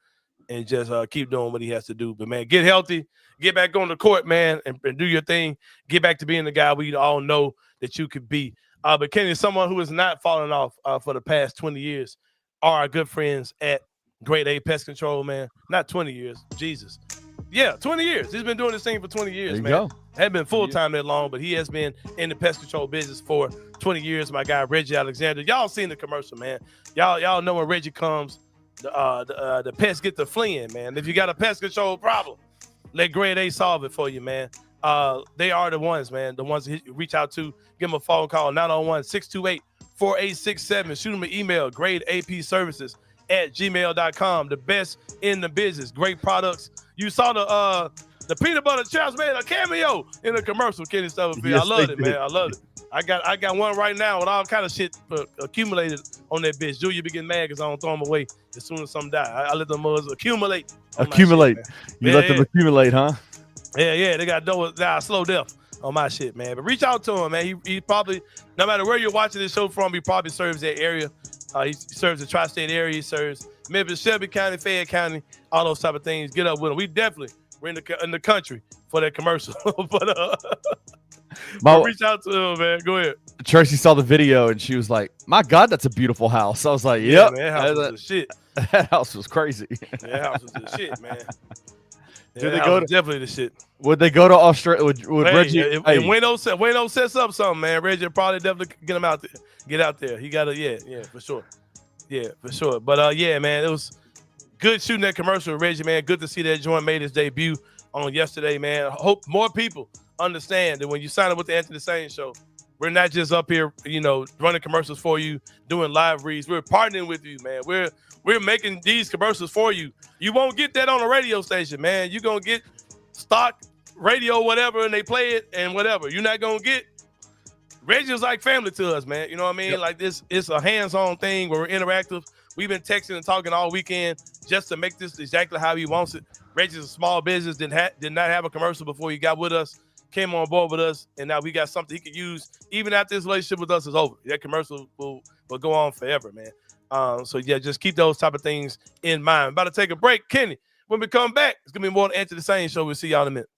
and just keep doing what he has to do. But man, get healthy, get back on the court, man, and do your thing. Get back to being the guy we all know that you could be. But Kenny, someone who has not fallen off for the past 20 years are our good friends at Grade A Pest Control, man. Not 20 years, Jesus. Yeah, 20 years. He's been doing this thing for 20 years, there you man. Go. Hadn't been full-time that long, but he has been in the pest control business for 20 years. My guy, Reggie Alexander. Y'all seen the commercial, man. Y'all know when Reggie comes, the pests get to fleeing, man. If you got a pest control problem, let Grade A solve it for you, man. They are the ones, man. The ones that reach out to, give them a phone call, 901-628-4867. Shoot them an email, gradeapservices@gmail.com. The best in the business. Great products. You saw the peanut butter chaps made a cameo in the commercial, Kenny Stubblefield. Yes, I love it, man. I love it. I got one right now with all kind of shit accumulated on that bitch. Julia be getting mad because I don't throw them away as soon as some die. I let them accumulate. Accumulate. Shit, you let them accumulate, huh? Yeah. They got slow death on my shit, man. But reach out to him, man. He probably, no matter where you're watching this show from, he probably serves that area. He serves the tri-state area. He serves Memphis, Shelby County, Fayette County, all those type of things. Get up with him. We're in the country for that commercial. but reach out to him, man. Go ahead. Tracy saw the video and she was like, "My God, that's a beautiful house." I was like, "Yep, man, that house was the shit. That house was crazy." That house was the shit, man. Did they go to definitely the shit? Would they go to Australia? Would Reggie? If Wayno sets up something, man, Reggie will probably definitely get him out there. Get out there. He got to, yeah, for sure. Yeah, for sure. But yeah, man, it was good shooting that commercial with Reggie, man. Good to see that joint made his debut on yesterday, man. I hope more people understand that when you sign up with the Anthony Sain Show, we're not just up here, running commercials for you, doing live reads. We're partnering with you, man. We're making these commercials for you. You won't get that on a radio station, man. You're going to get stock radio, whatever, and they play it and whatever. You're not going to get. Reggie's like family to us, man. You know what I mean? Yep. Like this, it's a hands-on thing where we're interactive. We've been texting and talking all weekend just to make this exactly how he wants it. Reggie's a small business, did not have a commercial before he got with us, came on board with us, and now we got something he could use even after his relationship with us is over. That commercial will go on forever, man. So yeah, just keep those type of things in mind. I'm about to take a break. Kenny, when we come back, it's gonna be more than Anthony Sain Show. We'll see y'all in a minute.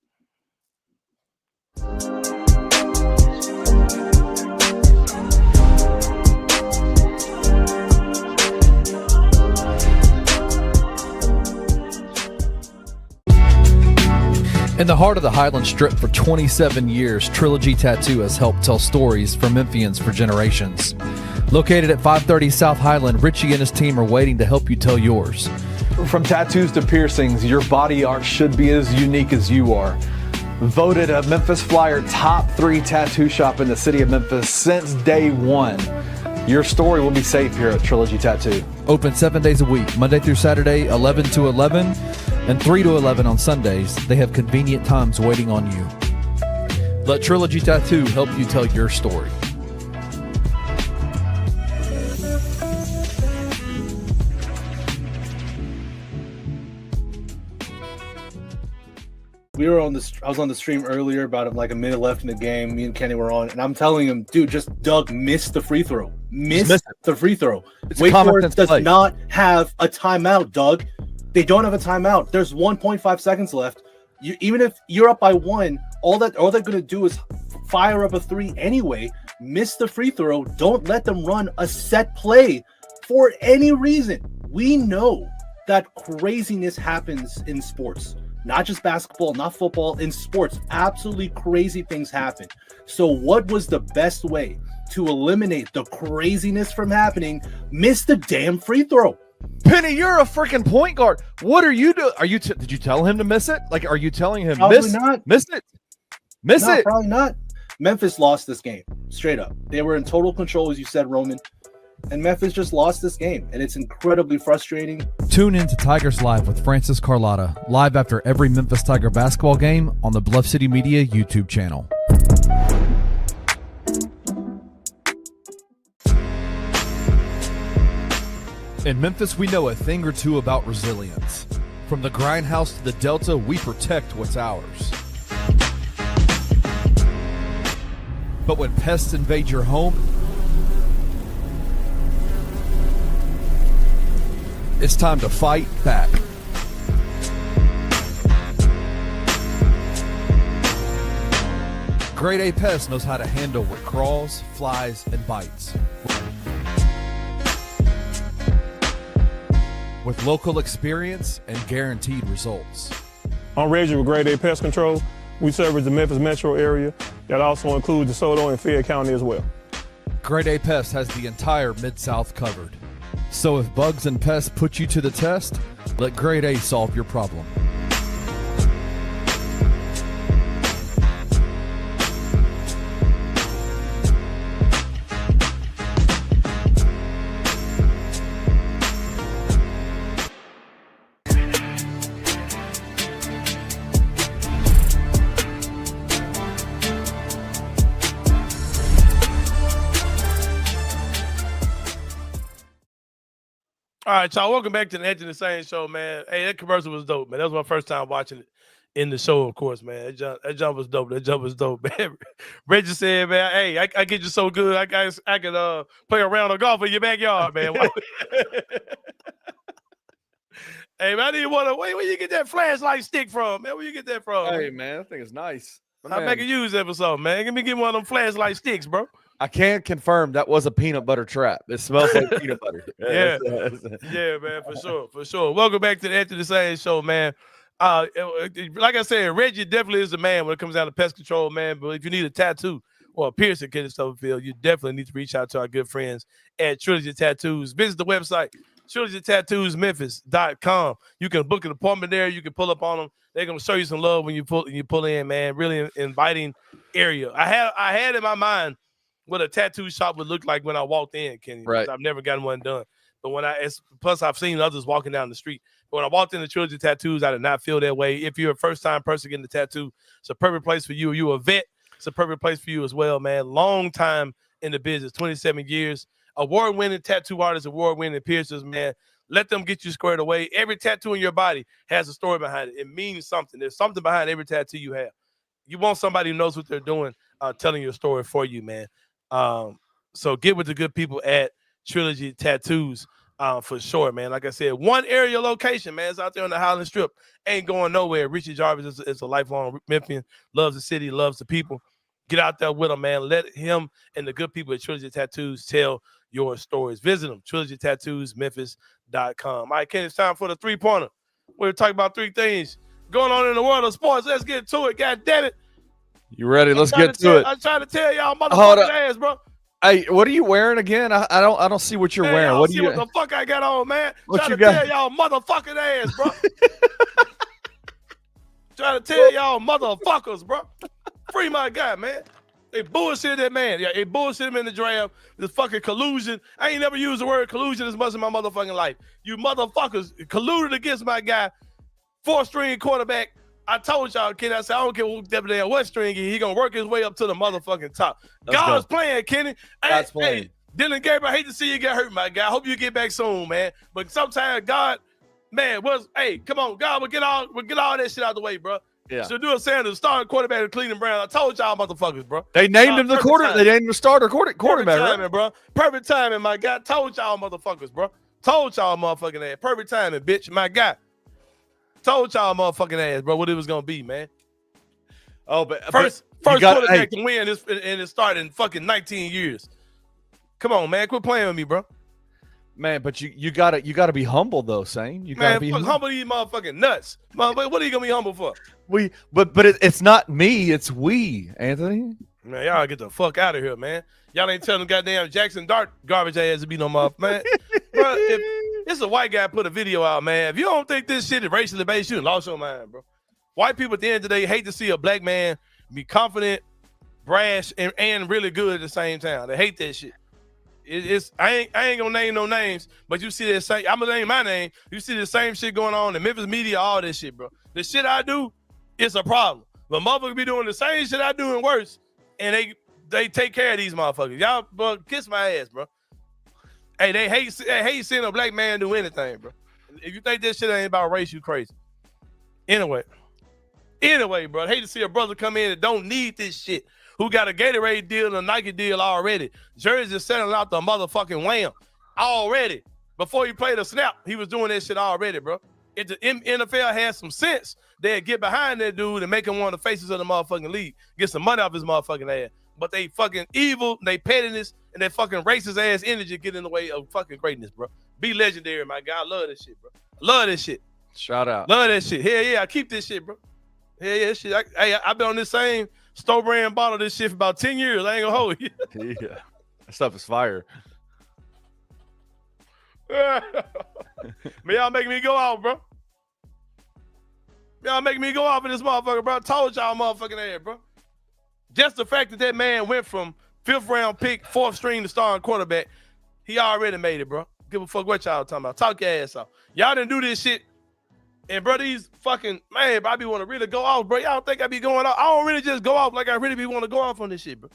In the heart of the Highland Strip for 27 years, Trilogy Tattoo has helped tell stories for Memphians for generations. Located at 530 South Highland, Richie and his team are waiting to help you tell yours. From tattoos to piercings, your body art should be as unique as you are. Voted a Memphis Flyer top 3 tattoo shop in the city of Memphis since day one. Your story will be safe here at Trilogy Tattoo. Open 7 days a week, Monday through Saturday, 11 to 11, and 3 to 11 on Sundays. They have convenient times waiting on you. Let Trilogy Tattoo help you tell your story. I was on the stream earlier about like a minute left in the game. Me and Kenny were on, and I'm telling him, dude, Doug missed the free throw. Missed the free throw. Wake Forest does not have a timeout, Doug. They don't have a timeout. There's 1.5 seconds left. Even if you're up by 1, all they're going to do is fire up a 3 anyway. Miss the free throw. Don't let them run a set play for any reason. We know that craziness happens in sports. Not just basketball, not football, in sports. Absolutely crazy things happen. So what was the best way to eliminate the craziness from happening? Miss the damn free throw. Penny, you're a freaking point guard. What are you doing? Did you tell him to miss it? Like, are you telling him probably not. Miss it? Miss it? Probably not. Memphis lost this game, straight up. They were in total control, as you said, Roman. And Memphis just lost this game, and it's incredibly frustrating. Tune in to Tigers Live with Francis Carlotta, live after every Memphis Tiger basketball game on the Bluff City Media YouTube channel. In Memphis, we know a thing or two about resilience. From the grindhouse to the Delta, we protect what's ours. But when pests invade your home, it's time to fight back. Grade A Pest knows how to handle what crawls, flies, and bites. With local experience and guaranteed results. I'm Reggie with Grade A Pest Control. We service the Memphis metro area. That also includes DeSoto and Fayette County as well. Grade A Pest has the entire Mid-South covered. So if bugs and pests put you to the test, let Grade A solve your problem. All right, y'all. Welcome back to the Anthony Sain Show, man. Hey, that commercial was dope, man. That was my first time watching it in the show, of course, man. That jump was dope. That jump was dope, man. Reggie said, man, hey, I get you so good, I can play a round of golf in your backyard, man. Hey, man, I didn't want to wait. Where you get that flashlight stick from, man? Where you get that from? Hey, man, that thing is nice. I make a use of it, so man. Give me one of them flashlight sticks, bro. I can confirm that was a peanut butter trap. It smells like peanut butter. Yeah, yeah, man, for sure. Welcome back to the Anthony Sain Show, man. Like I said, Reggie definitely is the man when it comes down to pest control, man. But if you need a tattoo or a piercing, get yourself filled, you definitely need to reach out to our good friends at Trilogy Tattoos. Visit the website, TrilogyTattoosMemphis.com. You can book an appointment there. You can pull up on them. They're gonna show you some love when you pull in, man. Really inviting area. I had in my mind what a tattoo shop would look like when I walked in, Kenny. Right. I've never gotten one done. But plus I've seen others walking down the street. But when I walked into Trilogy Tattoos, I did not feel that way. If you're a first-time person getting the tattoo, it's a perfect place for you. You're a vet, it's a perfect place for you as well, man. Long time in the business, 27 years. Award-winning tattoo artists, award-winning piercers, man. Let them get you squared away. Every tattoo in your body has a story behind it. It means something. There's something behind every tattoo you have. You want somebody who knows what they're doing, telling your story for you, man. So get with the good people at Trilogy Tattoos for sure, man. Like I said, one area location, man. It's out there on the Highland Strip. Ain't going nowhere. Richie Jarvis is a lifelong Memphian, loves the city, loves the people. Get out there with him, man. Let him and the good people at Trilogy Tattoos tell your stories. Visit them, TrilogyTattoosMemphis.com. All right, Ken, it's time for the three-pointer. We're talking about three things going on in the world of sports. Let's get to it. God damn it. You ready? Let's get to it. I'm trying to tell y'all motherfucking ass, bro. Hey, what are you wearing again? I don't see what you're wearing. What the fuck I got on, man? What you got? Tell y'all motherfucking ass, bro. Trying to tell y'all motherfuckers, bro. Free my guy, man. They bullshit that man. Yeah, they bullshit him in the draft. This fucking collusion. I ain't never used the word collusion as much in my motherfucking life. You motherfuckers colluded against my guy, 4th-string quarterback. I told y'all, Kenny, I said, I don't care what string he gonna work his way up to the motherfucking top. God's playing, Kenny. God's playing. Hey, Dylan Gabriel, I hate to see you get hurt, my guy. I hope you get back soon, man. But sometimes God, man, hey, come on, God, we'll get all that shit out of the way, bro. Yeah. Shedeur Sanders, starting quarterback of Cleveland Browns. I told y'all motherfuckers, bro. They named him the quarterback. They named him the starter quarterback. Perfect timing, right? bro. Perfect timing, my guy. Told y'all motherfuckers, bro. Told y'all motherfucking ass. Perfect timing, bitch, my guy. Told y'all motherfucking ass, bro, what it was gonna be, man. Oh, but first quarterback to win this, and it started in fucking 19 years. Come on, man. Quit playing with me, bro. Man, but you gotta be humble though, Sain. You gotta be humble these motherfucking nuts. Motherfucker, what are you gonna be humble for? But it's not me, it's we, Anthony. Man, y'all get the fuck out of here, man. Y'all ain't telling goddamn Jackson Dart garbage ass to be no motherfucker, man. Bro, if it's a white guy put a video out, man. If you don't think this shit is racially based, you lost your mind, bro. White people at the end of the day hate to see a black man be confident, brash, and really good at the same time. They hate that shit. I ain't gonna name no names, but you see that same. I'm gonna name my name. You see the same shit going on in Memphis media, all this shit, bro. The shit I do, it's a problem. But motherfuckers be doing the same shit I do and worse, and they take care of these motherfuckers. Y'all, bro, kiss my ass, bro. Hey, they hate seeing a black man do anything, bro. If you think this shit ain't about race, you crazy. Anyway, bro, I hate to see a brother come in that don't need this shit, who got a Gatorade deal and a Nike deal already. Jersey is selling out the motherfucking wham already. Before he played a snap, he was doing that shit already, bro. If the NFL had some sense, they'd get behind that dude and make him one of the faces of the motherfucking league. Get some money off his motherfucking ass. But they fucking evil, they pettiness, and they fucking racist ass energy get in the way of fucking greatness, bro. Be legendary, my guy. I love this shit, bro. Love this shit. Shout out. Love that shit. Hell yeah, I keep this shit, bro. Hell yeah, shit. I've been on this same store brand bottle this shit for about 10 years. I ain't gonna hold you. Yeah. That stuff is fire. Man, y'all making me go off, bro. Y'all making me go off in this motherfucker, bro. I told y'all motherfucking ass, bro. Just the fact that man went from 5th round pick, 4th string to starting quarterback, he already made it, bro. Give a fuck what y'all talking about. Talk your ass off. Y'all didn't do this shit. And, bro, these fucking, man, bro, I be want to really go off, bro. Y'all think I be going off. I don't really just go off like I really be want to go off on this shit, bro.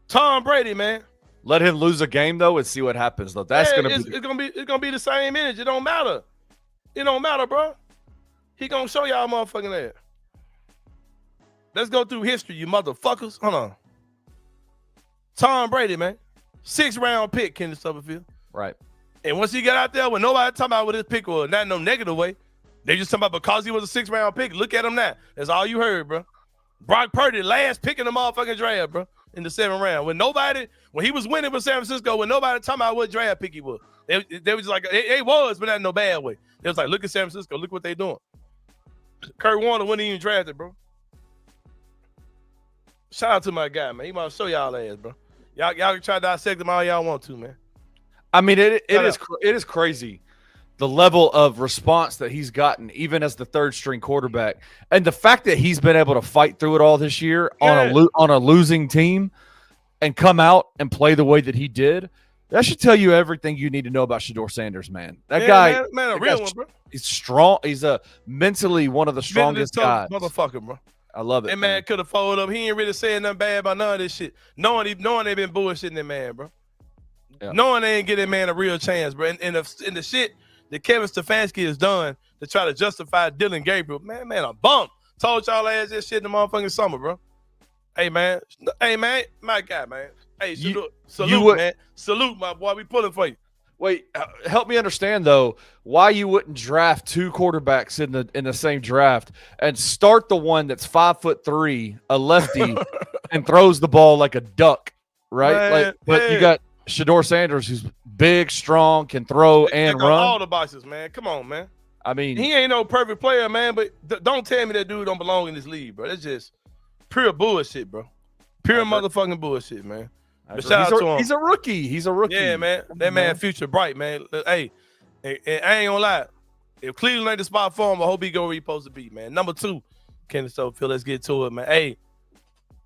Tom Brady, man. Let him lose a game, though, and see what happens, though. That's it's gonna be the same energy. It don't matter. It don't matter, bro. He gonna show y'all motherfucking ass. Let's go through history, you motherfuckers. Hold on. Tom Brady, man. 6th round pick, Kenny Stubblefield. Right. And once he got out there, when nobody talking about what his pick was, not in no negative way, they just talking about because he was a 6th round pick. Look at him now. That's all you heard, bro. Brock Purdy, last pick in the motherfucking draft, bro, in the 7th round. When he was winning with San Francisco, when nobody talking about what draft pick he was. They was just like, it was, but not in no bad way. It was like, look at San Francisco. Look what they doing. Kurt Warner wasn't even drafted, bro. Shout out to my guy, man. He might show y'all ass, bro. Y'all can try to dissect him all y'all want to, man. I mean, it is crazy, the level of response that he's gotten, even as the 3rd string quarterback, and the fact that he's been able to fight through it all this year on a losing team, and come out and play the way that he did. That should tell you everything you need to know about Shedeur Sanders, man. That guy, man, a real one, bro. He's strong. He's mentally one of the strongest guys. Motherfucker, bro. I love it. That man could have folded up. He ain't really saying nothing bad about none of this shit. Knowing they been bullshitting that man, bro. Yeah. Knowing they ain't getting that man a real chance, bro. And the shit that Kevin Stefanski has done to try to justify Dylan Gabriel, man, a bum. Told y'all ass that shit in the motherfucking summer, bro. Hey, man, my guy, man. Hey, salute, man. Salute, my boy. We pulling for you. Wait, help me understand though why you wouldn't draft 2 quarterbacks in the same draft and start the one that's 5'3", a lefty, and throws the ball like a duck, right? Man, you got Shedeur Sanders, who's big, strong, can throw and run. All the boxes, man. Come on, man. I mean, he ain't no perfect player, man. But don't tell me that dude don't belong in this league, bro. That's just pure bullshit, bro. Pure motherfucking bullshit, man. But shout out to him. He's a rookie. Yeah, man. That man future bright, man. Hey, I ain't gonna lie. If Cleveland ain't the spot for him, I hope he go where he's supposed to be, man. Number 2, Kenny Stubblefield. Let's get to it, man. Hey,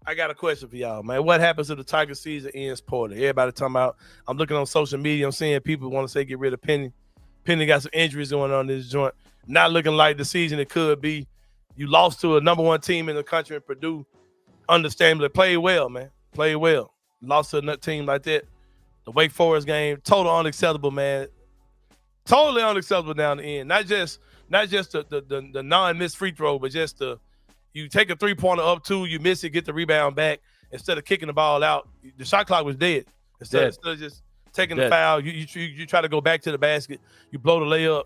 I got a question for y'all, man. What happens if the Tiger season ends poorly? Everybody talking about, I'm looking on social media, I'm seeing people want to say get rid of Penny. Penny got some injuries going on in this joint. Not looking like the season it could be. You lost to a number 1 team in the country in Purdue. Understandably, played well, man. Played well. Lost to a team like that. The Wake Forest game, total unacceptable, man. Totally unacceptable down the end. Not just not just the non-missed free throw, but just you take a 3-pointer up 2, you miss it, get the rebound back. Instead of kicking the ball out, the shot clock was dead. Instead of just taking the foul, you try to go back to the basket, you blow the layup.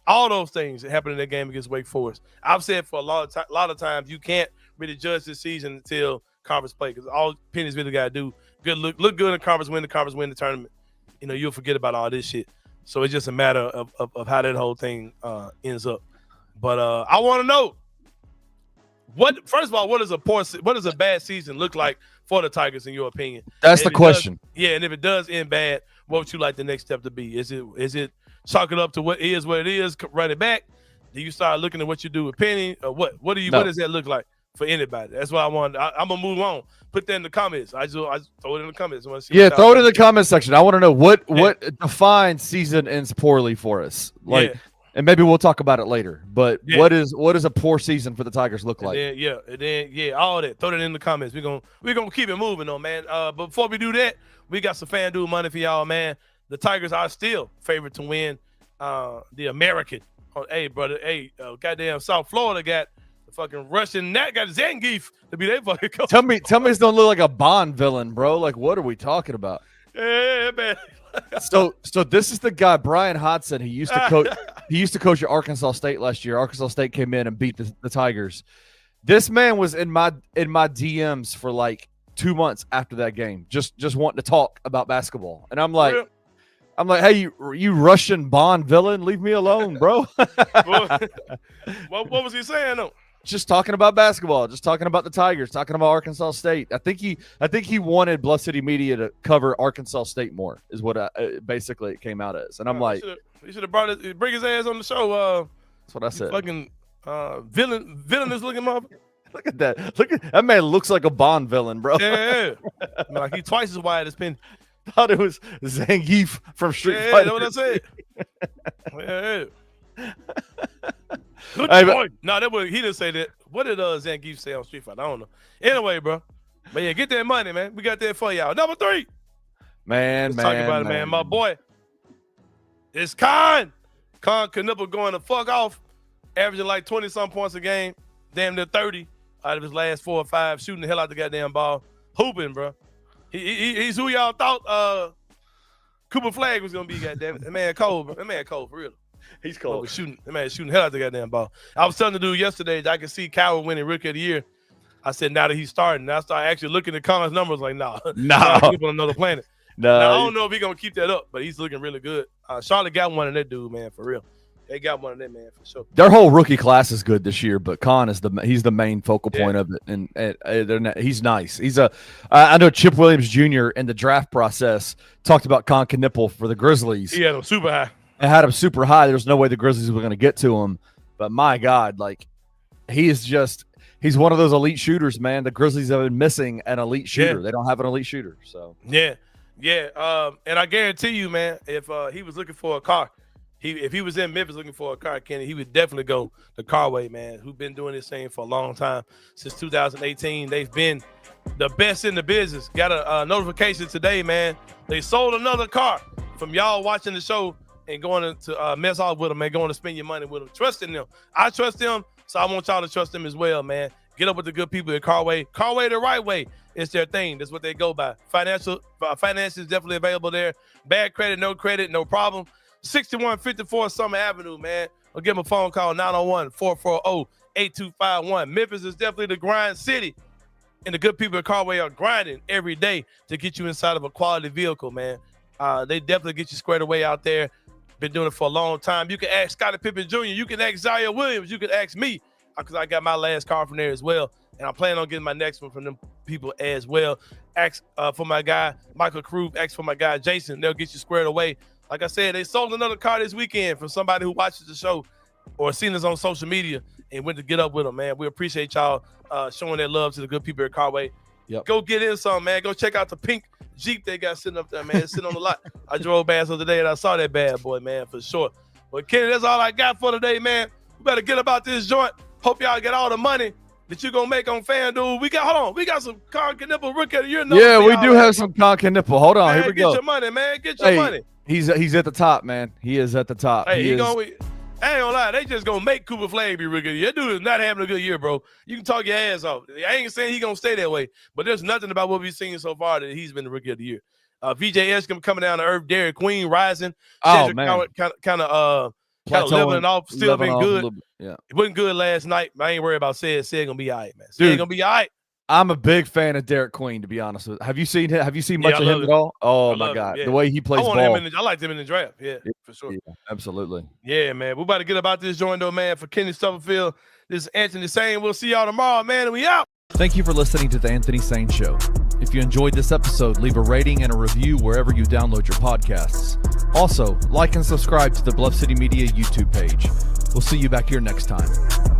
All those things that happened in that game against Wake Forest. I've said for a lot of times you can't really judge this season until conference play, because all Penny's really got to do look good in conference, win the tournament. You'll forget about all this shit. So it's just a matter of how that whole thing ends up. But I want to know what does a bad season look like for the Tigers in your opinion? That's the question. And if it does end bad, what would you like the next step to be? Is it chalk it up to what it is, run it back? Do you start looking at what you do with Penny, or what? What does that look like for anybody? That's what I want. I'm gonna move on. Put that in the comments. I just throw it in the comments. Throw it in the comment section. I want to know what defines season ends poorly for us. And maybe we'll talk about it later. But what does a poor season for the Tigers look like? All that. Throw that in the comments. We're gonna keep it moving on, man. But before we do that, we got some FanDuel money for y'all, man. The Tigers are still favored to win the American. Hey, brother. Hey, goddamn South Florida got the fucking Russian got Zangief to be their fucking coach. Tell me this don't look like a Bond villain, bro. Like, what are we talking about? Yeah, man. So this is the guy, Brian Hodson. He used to coach at Arkansas State last year. Arkansas State came in and beat the Tigers. This man was in my DMs for like 2 months after that game, just wanting to talk about basketball. And I'm like, hey, you Russian Bond villain, leave me alone, bro. What was he saying though? Just talking about basketball, just talking about the Tigers, talking about Arkansas State. I think he wanted Bluff City Media to cover Arkansas State more, is what basically it came out as. And I'm like, he should have bring his ass on the show. That's what I said. Fucking villainous looking motherfucker. Look at that. That man looks like a Bond villain, bro. Yeah. Like he's twice as wide as Penny. Thought it was Zangief from Street Fighter. That's what I said. Good boy. No, he didn't say that. What did Zangief say on Street Fighter? I don't know. Anyway, bro. But yeah, get that money, man. We got that for y'all. Number 3. Let's talk about it, man. My boy. It's Kon Knueppel going to fuck off, averaging like 20-some points a game, damn near 30 out of his last 4 or 5, shooting the hell out the goddamn ball, hooping, bro. He's who y'all thought Cooper Flag was gonna be. Goddamn it, that man cold, bro. That man cold for real. He's cold. That man shooting the hell out the goddamn ball. I was telling the dude yesterday that I could see Carway winning Rookie of the Year. I said now that he's starting, I started actually looking at Kon's numbers. Like, nah, people on another planet. No, I don't know if he's gonna keep that up, but he's looking really good. Charlotte got one of that dude, man, for real. They got one of them, man, for sure. Their whole rookie class is good this year, but Kon is he's the main focal point of it, and he's nice. I know Chip Williams Jr. in the draft process talked about Kon Knueppel for the Grizzlies. He had him super high. It had him super high. There's no way the Grizzlies were going to get to him, but my God, like he's one of those elite shooters, man. The Grizzlies have been missing an elite shooter. They don't have an elite shooter, so yeah. And I guarantee you, man, if he was looking for a car. If he was in Memphis looking for a car, Kenny, he would definitely go to Carway, man, who's been doing this thing for a long time. Since 2018, they've been the best in the business. Got a notification today, man. They sold another car from y'all watching the show and going to mess off with them and going to spend your money with them. Trusting them. I trust them, so I want y'all to trust them as well, man. Get up with the good people at Carway. Carway the right way. It's their thing. That's what they go by. Finance is definitely available there. Bad credit, no problem. 6154 Summer Avenue, man. Or give them a phone call, 901-440-8251. Memphis is definitely the grind city. And the good people at Carway are grinding every day to get you inside of a quality vehicle, man. They definitely get you squared away out there. Been doing it for a long time. You can ask Scottie Pippen Jr. You can ask Zaire Williams. You can ask me because I got my last car from there as well. And I'm planning on getting my next one from them people as well. Ask for my guy, Michael Krug. Ask for my guy, Jason. They'll get you squared away. Like I said, they sold another car this weekend from somebody who watches the show or seen us on social media and went to get up with them, man. We appreciate y'all showing their love to the good people at Carway. Yep. Go get in some, man. Go check out the pink Jeep they got sitting up there, man. It's sitting on the lot. I drove past the other day and I saw that bad boy, man, for sure. But Kenny, that's all I got for today, man. We better get about this joint. Hope y'all get all the money that you're going to make on FanDuel. We got some Kon Knueppel Rookie of the Year. Yeah, we do have some Kon Knueppel. Hold on, man, here we go. Get your money, man. Get your money. He's at the top, man. He is at the top. Hey, I ain't gonna lie, they just gonna make Cooper Flame be rookie of the year. That dude is not having a good year, bro. You can talk your ass off. I ain't saying he gonna stay that way, but there's nothing about what we've seen so far that he's been the rookie of the year. VJ Eshcom coming down to earth, Derek Queen rising. Oh, man. Kind of leveling off, still been good. Yeah. It wasn't good last night. I ain't worried about Said. Said gonna be all right, man. Said gonna be all right. I'm a big fan of Derek Queen, to be honest with you. Have you seen him? Have you seen much of him at all? Oh, my God. The way he plays ball. I liked him in the draft. Yeah, for sure. Yeah, absolutely. Yeah, man. We're about to get about this joint, though, man. For Kenny Stubblefield, this is Anthony Sain. We'll see y'all tomorrow, man, and we out. Thank you for listening to the Anthony Sain Show. If you enjoyed this episode, leave a rating and a review wherever you download your podcasts. Also, like and subscribe to the Bluff City Media YouTube page. We'll see you back here next time.